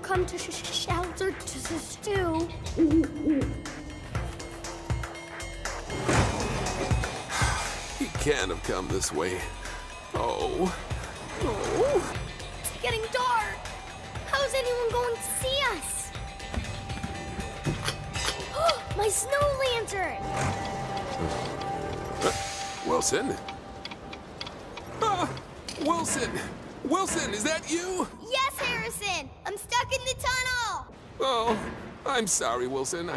come to shelter to stew. He can't have come this way. Oh. Oh. It's getting dark. How's anyone going to see us? My snow lantern! Wilson? Wilson! Wilson, is that you? Yes, Harrison! I'm stuck in the tunnel! Oh, I'm sorry, Wilson.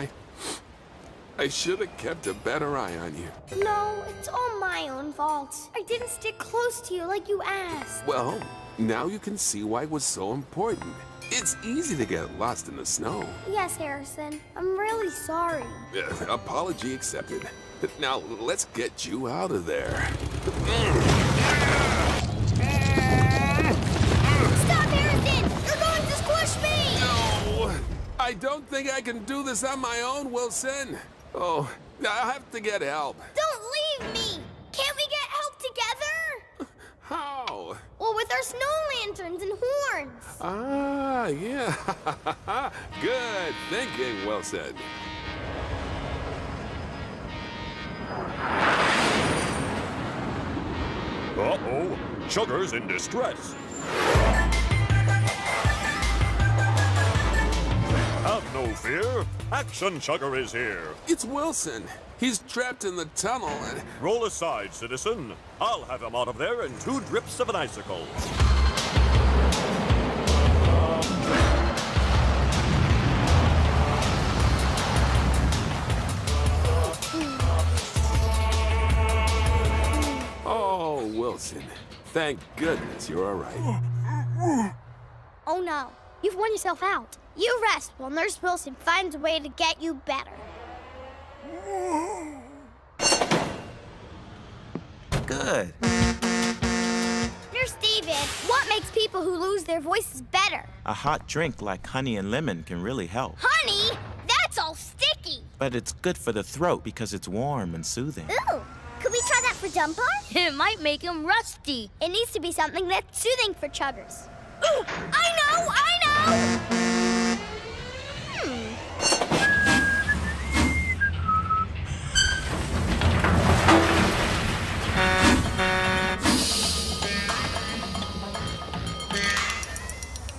I should have kept a better eye on you. No, it's all my own fault. I didn't stick close to you like you asked. Well, now you can see why it was so important. It's easy to get lost in the snow. Yes, Harrison. I'm really sorry. Apology accepted. Now, let's get you out of there. Stop, Harrison! You're going to squish me! No! I don't think I can do this on my own, Wilson. Oh, I'll have to get help. Don't leave me! Can't we get help together? How? Well, with our snow lanterns and horns. Ah, yeah. Good thinking, Wilson. Uh-oh, Chugger's in distress. Have no fear. Action Chugger is here. It's Wilson. He's trapped in the tunnel and... Roll aside, citizen. I'll have him out of there in 2 drips of an icicle. Oh, Wilson. Thank goodness you're all right. Oh no, you've worn yourself out. You rest while Nurse Wilson finds a way to get you better. Good. Nurse David, what makes people who lose their voices better? A hot drink like honey and lemon can really help. Honey? That's all sticky. But it's good for the throat because it's warm and soothing. Ooh, could we try that for Dumbar? It might make him rusty. It needs to be something that's soothing for Chuggers. Ooh, I know!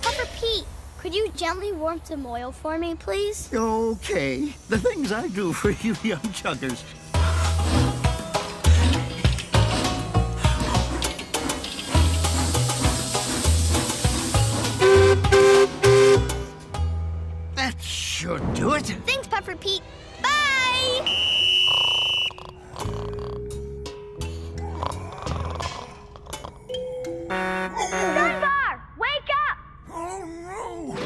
Pepper Pete, could you gently warm some oil for me, please? Okay, the things I do for you young chuggers. That should do it. Thanks, Pepper Pete. Bye! Dunbar, wake up! Oh, no!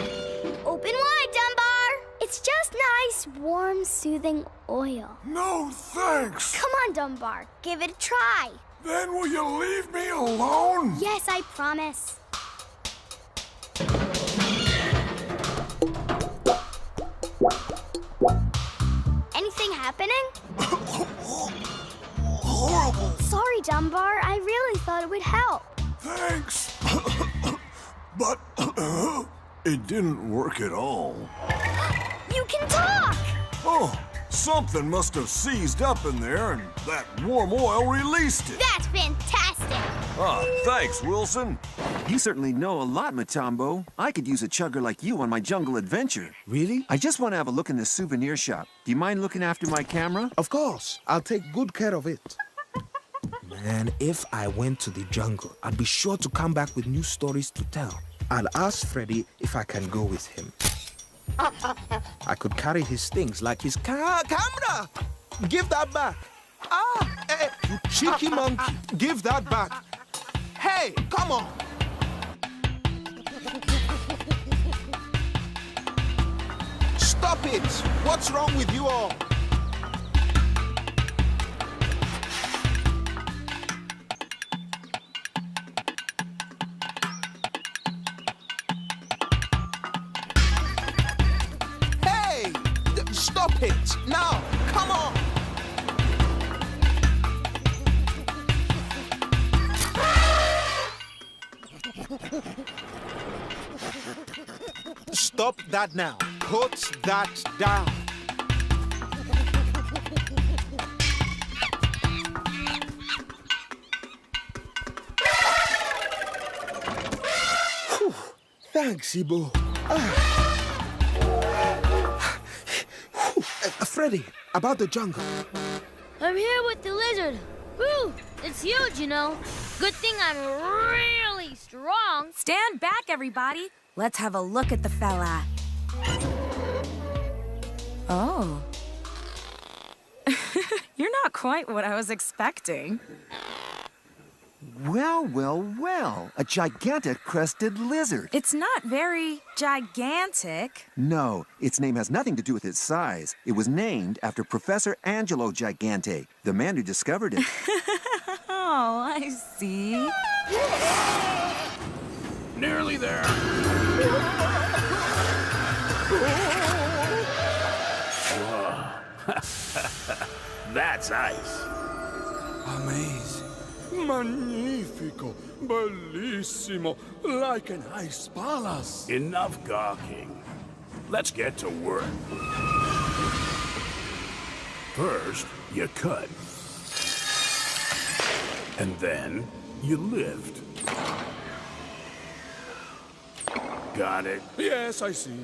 Open wide, Dunbar. It's just nice, warm, soothing oil. No, thanks. Come on, Dunbar. Give it a try. Then will you leave me alone? Yes, I promise. Anything happening? Horrible. Sorry, Dunbar. I really thought it would help. Thanks. But it didn't work at all. You can talk! Oh, something must have seized up in there and that warm oil released it. That's fantastic! Ah, thanks, Wilson. You certainly know a lot, Matambo. I could use a chugger like you on my jungle adventure. Really? I just want to have a look in the souvenir shop. Do you mind looking after my camera? Of course. I'll take good care of it. Man, if I went to the jungle, I'd be sure to come back with new stories to tell. I'll ask Freddy if I can go with him. I could carry his things like his camera! Give that back! You cheeky monkey! Give that back! Hey, come on! Stop it! What's wrong with you all? Hey! Stop it! Now! Come on! Stop that now. Put that down. Whew. Thanks, Ibo. Freddy, about the jungle. I'm here with the lizard. Woo! It's huge, you know. Good thing I'm really strong. Stand back, everybody. Let's have a look at the fella. Oh. You're not quite what I was expecting. Well, well, well. A gigantic crested lizard. It's not very gigantic. No, its name has nothing to do with its size. It was named after Professor Angelo Gigante, the man who discovered it. Oh, I see. Nearly there. That's ice. Amazing. Magnifico. Bellissimo. Like an ice palace. Enough gawking. Let's get to work. First, you cut. And then, you lift. Got it? Yes, I see.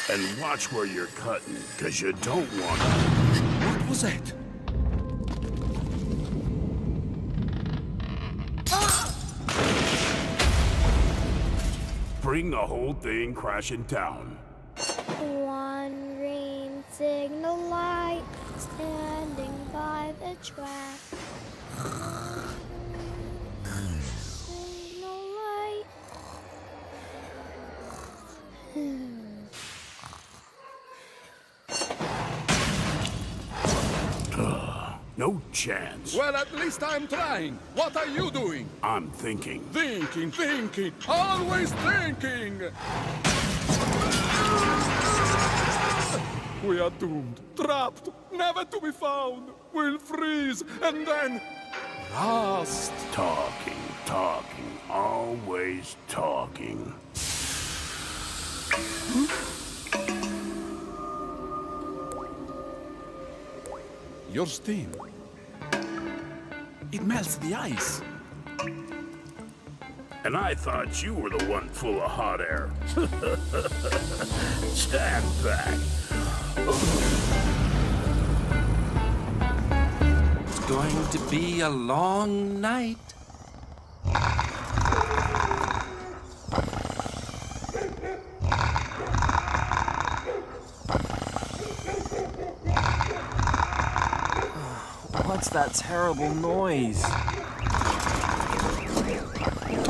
And watch where you're cutting, because you don't want to. What was that? Bring the whole thing crashing down. One green signal light standing by the track. Signal light. No chance. Well, at least I'm trying. What are you doing? I'm thinking. Thinking. Always thinking. We are doomed. Trapped. Never to be found. We'll freeze and then... rust. Talking. Always talking. Your steam. It melts the ice. And I thought you were the one full of hot air. Stand back. It's going to be a long night. What's that terrible noise?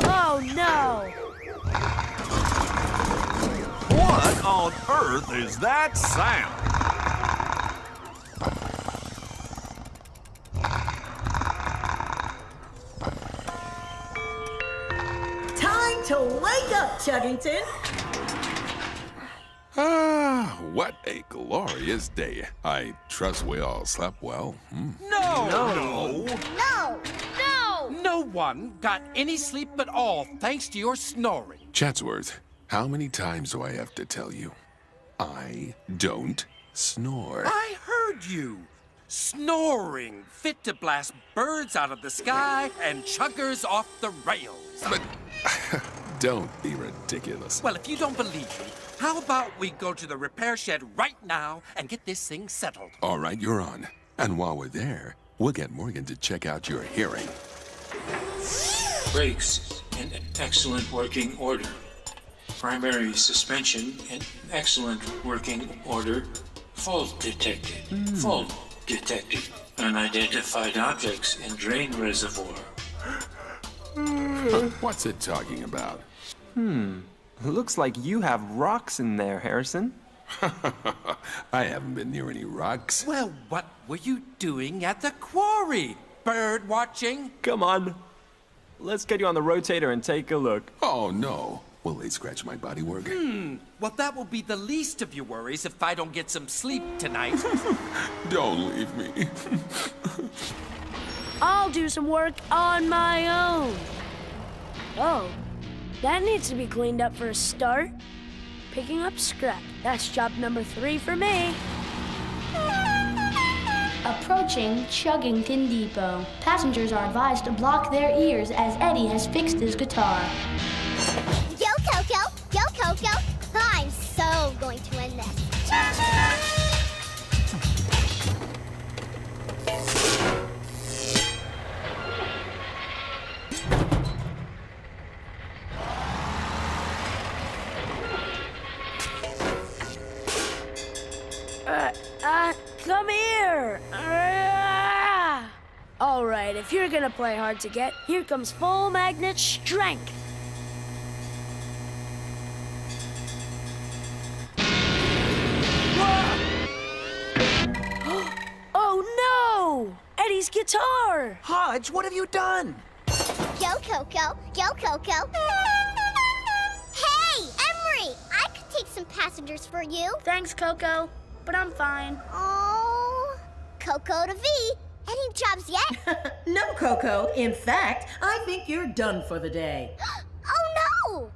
Oh no! What on earth is that sound? Time to wake up, Chuggington. Ah, what a glorious day. I trust we all slept well. No! No one got any sleep at all thanks to your snoring. Chatsworth, how many times do I have to tell you? I don't snore. I heard you. Snoring fit to blast birds out of the sky and chuggers off the rails. But don't be ridiculous. Well, if you don't believe me, how about we go to the repair shed right now and get this thing settled? All right, you're on. And while we're there, we'll get Morgan to check out your hearing. Brakes in excellent working order. Primary suspension in excellent working order. Fault detected. Fault detected. Unidentified objects in drain reservoir. What's it talking about? Looks like you have rocks in there, Harrison. I haven't been near any rocks. Well, what were you doing at the quarry? Bird watching? Come on. Let's get you on the rotator and take a look. Oh, no. Will they scratch my bodywork? Well, that will be the least of your worries if I don't get some sleep tonight. Don't leave me. I'll do some work on my own. Oh, that needs to be cleaned up for a start. Picking up scrap. That's job number 3 for me. Approaching Chuggington Depot. Passengers are advised to block their ears as Eddie has fixed his guitar. Yo, Koko! Yo, Koko! I'm so going to win this. Come here! All right, if you're gonna play hard to get, here comes full magnet strength. Oh no! Eddie's guitar! Hodge, what have you done? Yo, Koko! Yo, Koko! Hey, Emery! I could take some passengers for you. Thanks, Koko, but I'm fine. Oh, Koko to V. Any jobs yet? No, Koko. In fact, I think you're done for the day. Oh,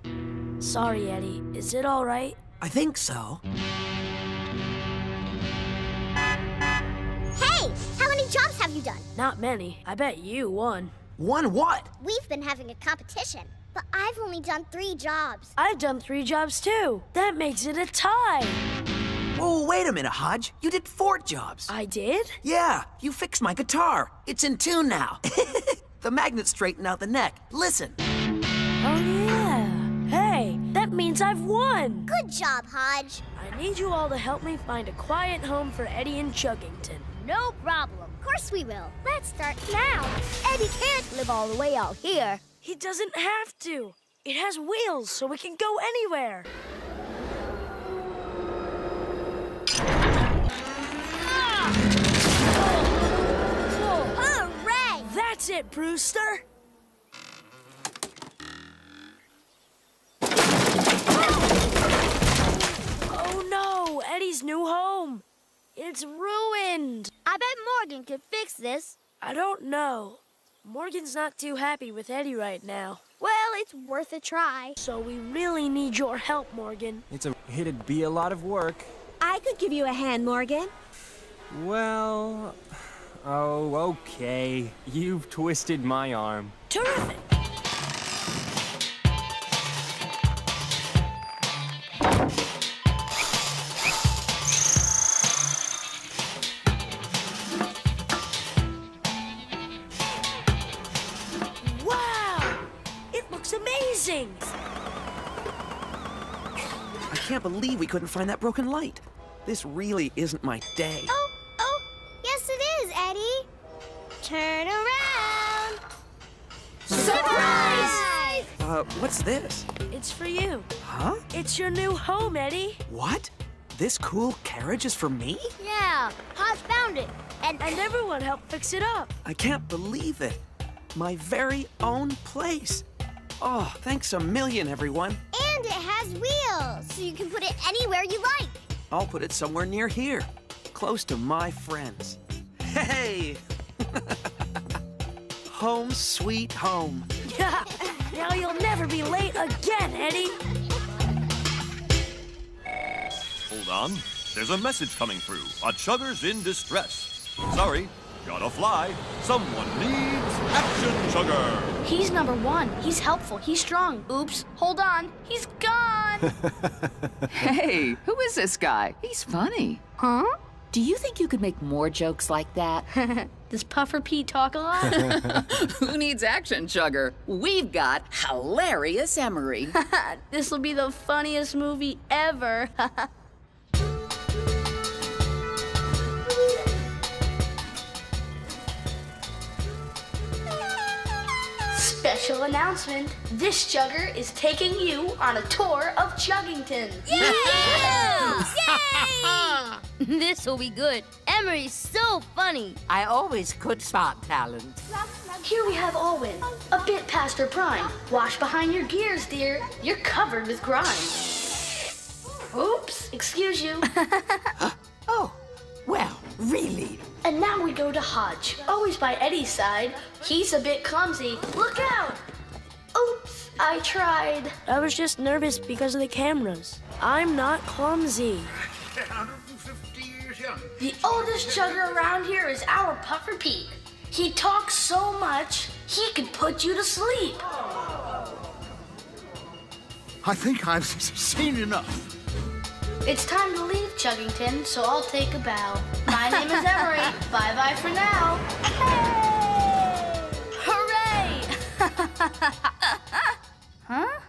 no! Sorry, Eddie. Is it all right? I think so. Hey, how many jobs have you done? Not many. I bet you won. Won what? We've been having a competition, but I've only done 3 jobs. I've done 3 jobs too. That makes it a tie. Oh, wait a minute, Hodge. You did 4 jobs. I did? Yeah, you fixed my guitar. It's in tune now. The magnet straightened out the neck. Listen. Oh, yeah. Hey, that means I've won. Good job, Hodge. I need you all to help me find a quiet home for Eddie in Chuggington. No problem. Of course we will. Let's start now. Eddie can't live all the way out here. He doesn't have to. It has wheels, so we can go anywhere. Hooray! That's it, Brewster. Oh no, Eddie's new home. It's ruined. I bet Morgan could fix this. I don't know. Morgan's not too happy with Eddie right now. Well, it's worth a try. So we really need your help, Morgan. It'd be a lot of work. I could give you a hand, Morgan. Well... Oh, okay. You've twisted my arm. Terrific! Wow! It looks amazing! I can't believe we couldn't find that broken light. This really isn't my day. Oh, yes it is, Eddie. Turn around. Surprise! What's this? It's for you. Huh? It's your new home, Eddie. What? This cool carriage is for me? Yeah, Hodge found it. And everyone helped fix it up. I can't believe it. My very own place. Oh, thanks a million, everyone. And it has wheels, so you can put it anywhere you like. I'll put it somewhere near here, close to my friends. Hey! Home sweet home. Yeah, now you'll never be late again, Eddie. Hold on. There's a message coming through. A Chugger's in distress. Sorry, gotta fly. Someone needs action, Chugger. He's number 1. He's helpful. He's strong. Oops. Hold on. He's gone. Hey, who is this guy? He's funny. Huh? Do you think you could make more jokes like that? Does Puffer Pete talk a lot? Who needs action, Chugger? We've got hilarious Emery. This'll be the funniest movie ever. Special announcement. This Chugger is taking you on a tour of Chuggington. Yeah! Yay! This'll be good. Emery's so funny. I always could spot talent. Here we have Owen, a bit past her prime. Wash behind your gears, dear. You're covered with grime. Oops, excuse you. Oh, well, really? And now we go to Hodge, always by Eddie's side. He's a bit clumsy. Look out! Oops, I tried. I was just nervous because of the cameras. I'm not clumsy. 150 years young. The oldest chugger around here is our Puffer Pete. He talks so much, he could put you to sleep. I think I've seen enough. It's time to leave Chuggington, so I'll take a bow. My name is Emery. Bye-bye for now. Hey! Hooray! Huh?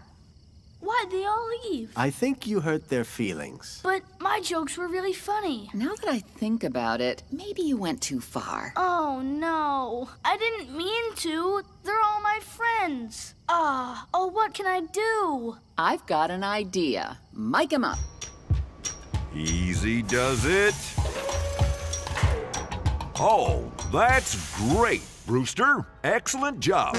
Why'd they all leave? I think you hurt their feelings. But my jokes were really funny. Now that I think about it, maybe you went too far. Oh, no. I didn't mean to. They're all my friends. Oh, what can I do? I've got an idea. Mic 'em up. Easy does it. Oh, that's great, Brewster. Excellent job.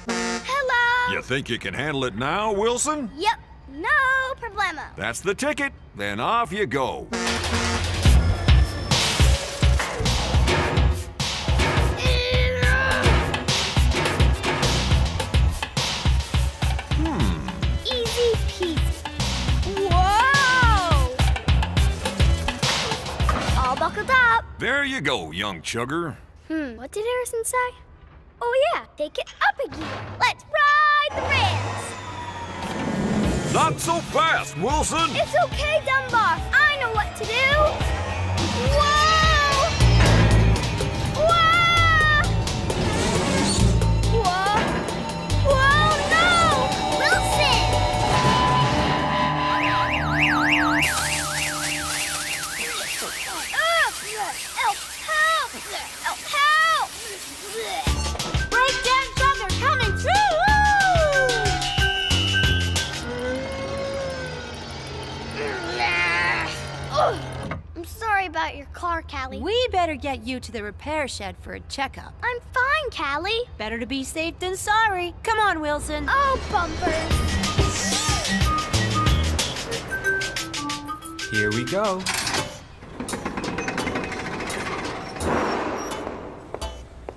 Hello. You think you can handle it now, Wilson? Yep, no problemo. That's the ticket. Then off you go. Easy peasy. Whoa! All buckled up. There you go, young chugger. What did Harrison say? Oh yeah, take it up a gear. Let's ride the rails. Not so fast, Wilson. It's okay, Dunbar. I know what to do. Whoa! Whoa! Whoa! Whoa, no! Wilson! Help! Help! Breakdown Chugger coming through! I'm sorry about your car, Callie. We better get you to the repair shed for a checkup. I'm fine, Callie. Better to be safe than sorry. Come on, Wilson. Oh, bumpers. Here we go.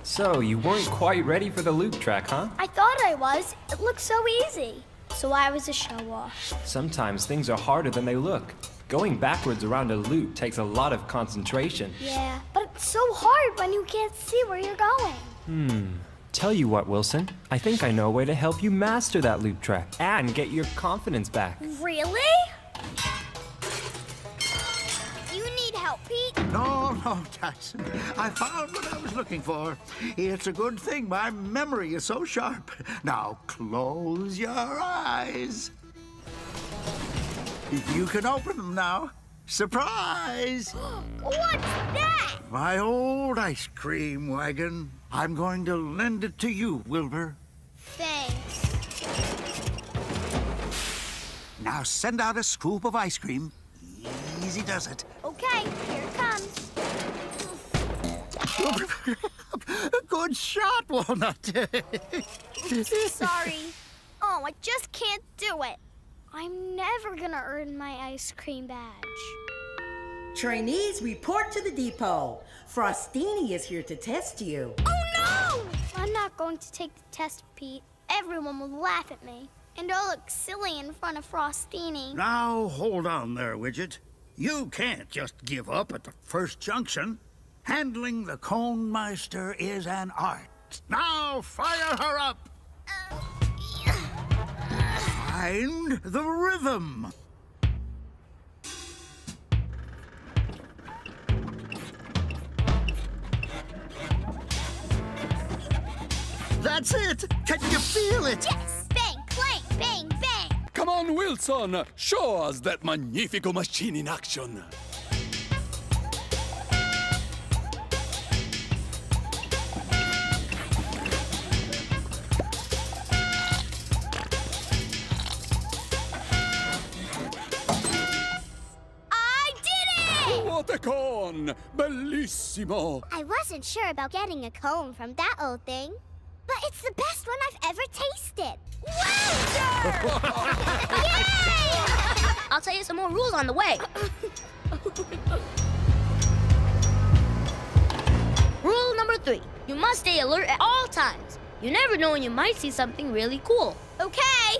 So, you weren't quite ready for the loop track, huh? I thought I was. It looked so easy. So I was a show-off. Sometimes things are harder than they look. Going backwards around a loop takes a lot of concentration. Yeah, but it's so hard when you can't see where you're going. Tell you what, Wilson. I think I know a way to help you master that loop track and get your confidence back. Really? You need help, Pete? No, Tyson. I found what I was looking for. It's a good thing my memory is so sharp. Now close your eyes. You can open them now. Surprise! What's that? My old ice cream wagon. I'm going to lend it to you, Wilbur. Thanks. Now send out a scoop of ice cream. Easy does it. Okay, here it comes. Good shot, Walnut. Sorry. Oh, I just can't do it. I'm never gonna earn my ice cream badge. Trainees, report to the depot. Frostini is here to test you. Oh, no! I'm not going to take the test, Pete. Everyone will laugh at me. And I'll look silly in front of Frostini. Now, hold on there, Widget. You can't just give up at the first junction. Handling the Cone Meister is an art. Now, fire her up! Find the rhythm. That's it! Can you feel it? Yes! Bang, clang, bang, bang! Come on, Wilson. Show us that magnifico machine in action. What a cone! Bellissimo! I wasn't sure about getting a cone from that old thing, but it's the best one I've ever tasted. Yay! I'll tell you some more rules on the way. number 3. You must stay alert at all times. You never know when you might see something really cool. Okay.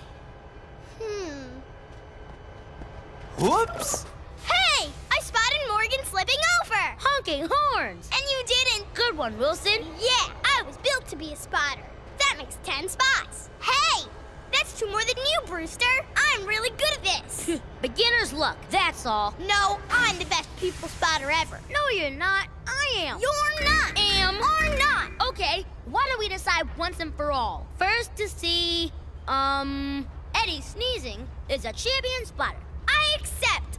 Whoops! Hey! I spotted Morgan slipping over! Honking horns! And you didn't! Good one, Wilson. Yeah, I was built to be a spotter. That makes 10 spots. Hey! That's 2 more than you, Brewster. I'm really good at this. Beginner's luck, that's all. No, I'm the best people spotter ever. No, you're not. I am. You're not. Are not. Okay, why don't we decide once and for all? First to see, Eddie Sneezing is a champion spotter. I accept.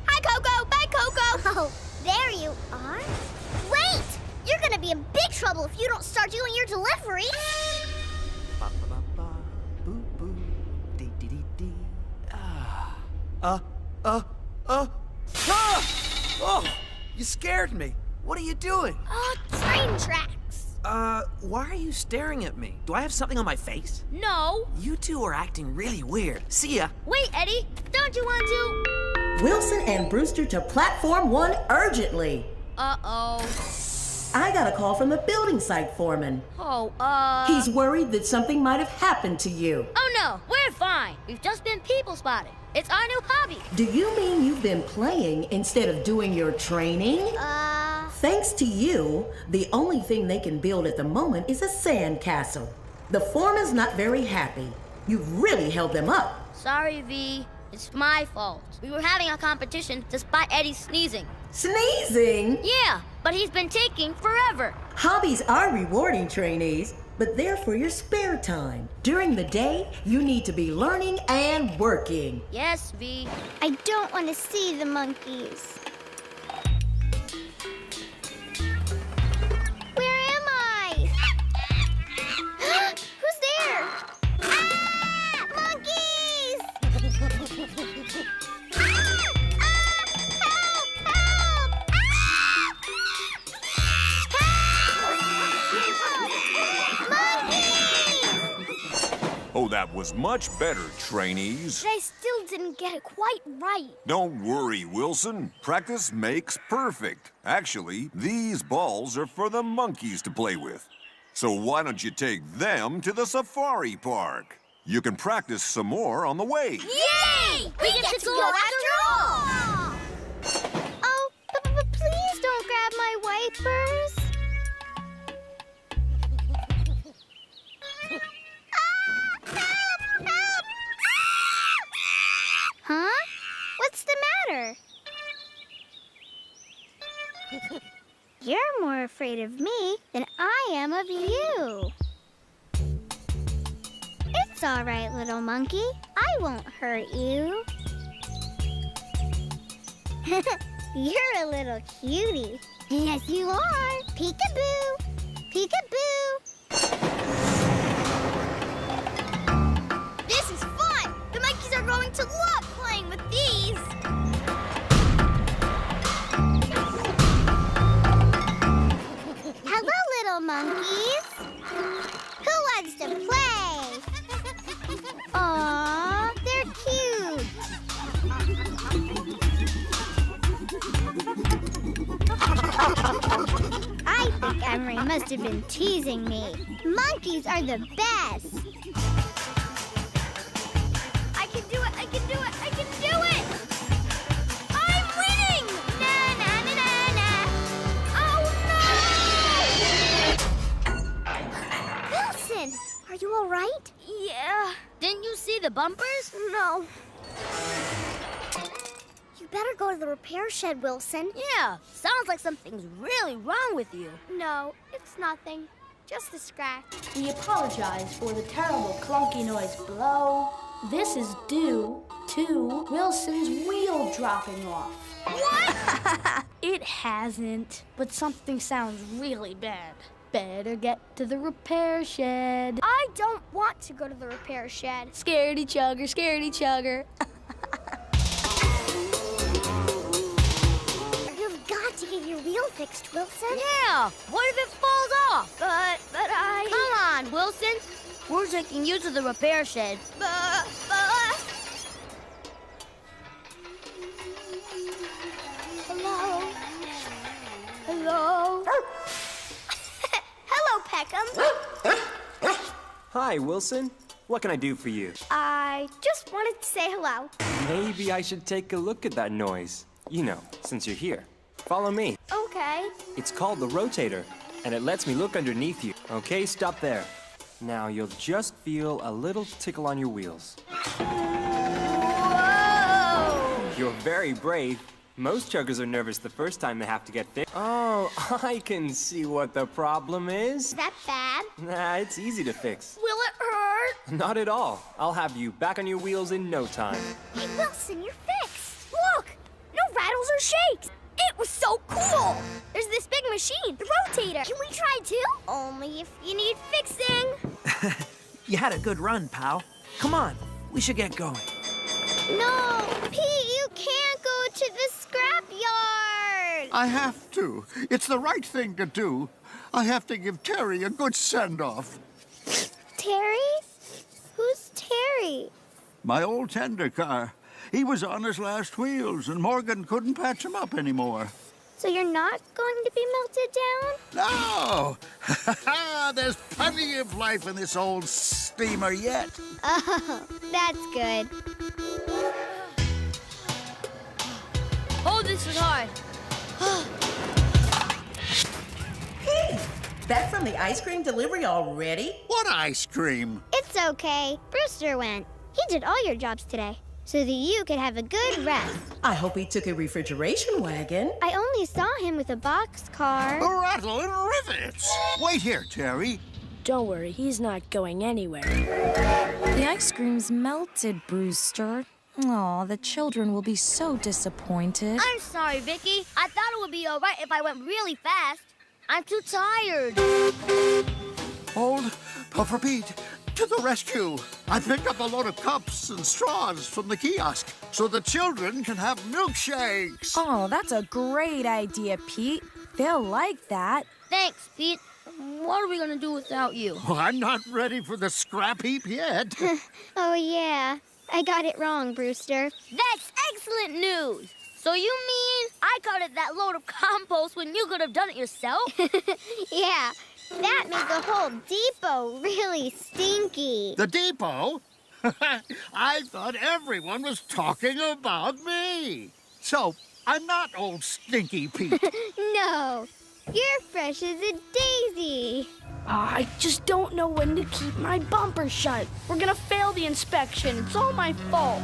Hi, Koko. Bye, Koko. Oh, there you are. Wait! You're gonna be in big trouble if you don't start doing your delivery. Oh, you scared me. What are you doing? Train tracks. Why are you staring at me? Do I have something on my face? No. You two are acting really weird. See ya. Wait, Eddie. Don't you want to? Wilson and Brewster to Platform 1 urgently. Uh-oh. I got a call from the building site foreman. He's worried that something might have happened to you. Oh, no. We're fine. We've just been people spotting. It's our new hobby. Do you mean you've been playing instead of doing your training? Thanks to you, the only thing they can build at the moment is a sand castle. The foreman's not very happy. You really held them up. Sorry, V. It's my fault. We were having a competition to spot Eddie sneezing. Sneezing? Yeah, but he's been taking forever. Hobbies are rewarding, trainees, but they're for your spare time. During the day, you need to be learning and working. Yes, V. I don't want to see the monkeys. Where am I? Who's there? Ah! Monkeys! Oh, that was much better, trainees. But I still didn't get it quite right. Don't worry, Wilson. Practice makes perfect. Actually, these balls are for the monkeys to play with. So why don't you take them to the safari park? You can practice some more on the way. Yay! We get to go after all! Oh, but please don't grab my wipers. Huh? What's the matter? You're more afraid of me than I am of you. It's all right, little monkey. I won't hurt you. You're a little cutie. Yes, you are. Peekaboo. Peekaboo. This is fun. The monkeys are going to love playing with these. Hello, little monkeys. Who wants to play? Aww, they're cute. I think Emery must have been teasing me. Monkeys are the best. I can do it, I can do it, I can do it! I'm winning! Na na na na na! Oh no! Wilson, are you all right? Yeah. Didn't you see the bumpers? No. You better go to the repair shed, Wilson. Yeah. Sounds like something's really wrong with you. No, it's nothing. Just a scratch. We apologize for the terrible clunky noise below. This is due to Wilson's wheel dropping off. What? It hasn't, but something sounds really bad. Better get to the repair shed. I don't want to go to the repair shed. Scaredy chugger, scaredy chugger. You've got to get your wheel fixed, Wilson. Yeah. What if it falls off? But I... Come on, Wilson. We're taking you to the repair shed. Hello? Hello? Hi, Wilson. What can I do for you? I just wanted to say hello. Maybe I should take a look at that noise. You know, since you're here. Follow me. Okay. It's called the rotator, and it lets me look underneath you. Okay, stop there. Now you'll just feel a little tickle on your wheels. Whoa! You're very brave. Most chuggers are nervous the first time they have to get fixed. Oh, I can see what the problem is. Is that bad? Nah, it's easy to fix. Will it hurt? Not at all. I'll have you back on your wheels in no time. Hey, Wilson, you're fixed. Look! No rattles or shakes. It was so cool. There's this big machine, the rotator. Can we try too? Only if you need fixing. You had a good run, pal. Come on, we should get going. No, Pete, you can't go to the scrapyard. I have to. It's the right thing to do. I have to give Terry a good send-off. Terry? Who's Terry? My old tender car. He was on his last wheels, and Morgan couldn't patch him up anymore. So you're not going to be melted down? No! There's plenty of life in this old steamer yet. Oh, that's good. Oh, this is hard. Hey, back from the ice cream delivery already? What ice cream? It's okay. Brewster went. He did all your jobs today, so that you could have a good rest. I hope he took a refrigeration wagon. I only saw him with a boxcar. Rattle and rivets! Wait here, Terry. Don't worry, he's not going anywhere. The ice cream's melted, Brewster. Aw, the children will be so disappointed. I'm sorry, Vicky. I thought it would be all right if I went really fast. I'm too tired. Old Puffer Pete, to the rescue. I picked up a load of cups and straws from the kiosk so the children can have milkshakes. Oh, that's a great idea, Pete. They'll like that. Thanks, Pete. What are we gonna do without you? Oh, I'm not ready for the scrap heap yet. Oh, yeah. I got it wrong, Brewster. That's excellent news. So you mean I carted that load of compost when you could have done it yourself? Yeah, that made the whole depot really stinky. The depot? I thought everyone was talking about me. So, I'm not old Stinky Pete. No, you're fresh as a daisy. I just don't know when to keep my bumper shut. We're gonna fail the inspection. It's all my fault.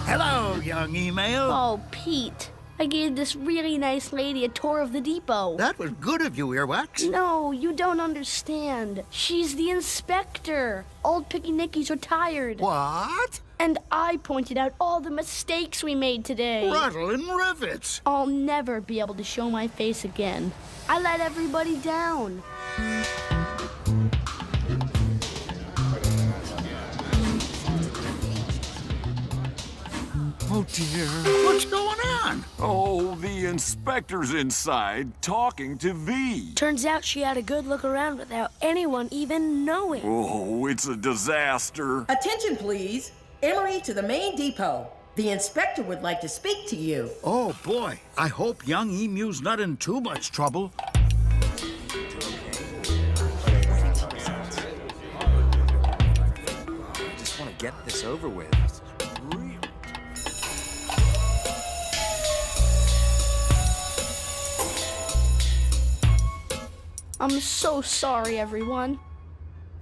Hello, young email. Oh, Pete. I gave this really nice lady a tour of the depot. That was good of you, Earwax. No, you don't understand. She's the inspector. Old Picky Nicky's retired. What? And I pointed out all the mistakes we made today. Rattle and rivets. I'll never be able to show my face again. I let everybody down. Oh, dear. What's going on? Oh, the inspector's inside talking to V. Turns out she had a good look around without anyone even knowing. Oh, it's a disaster. Attention, please. Emery to the main depot. The inspector would like to speak to you. Oh, boy. I hope young Emu's not in too much trouble. I just want to get this over with. I'm so sorry, everyone.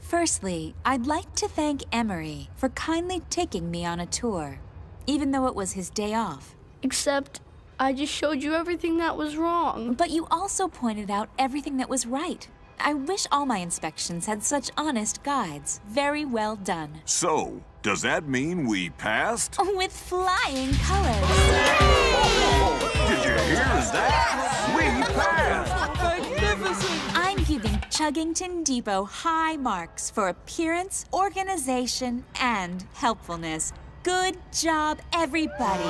Firstly, I'd like to thank Emery for kindly taking me on a tour, even though it was his day off. Except, I just showed you everything that was wrong. But you also pointed out everything that was right. I wish all my inspections had such honest guides. Very well done. So, does that mean we passed? With flying colors. Did you hear that? We passed! Magnificent! I'm giving Chuggington Depot high marks for appearance, organization, and helpfulness. Good job, everybody!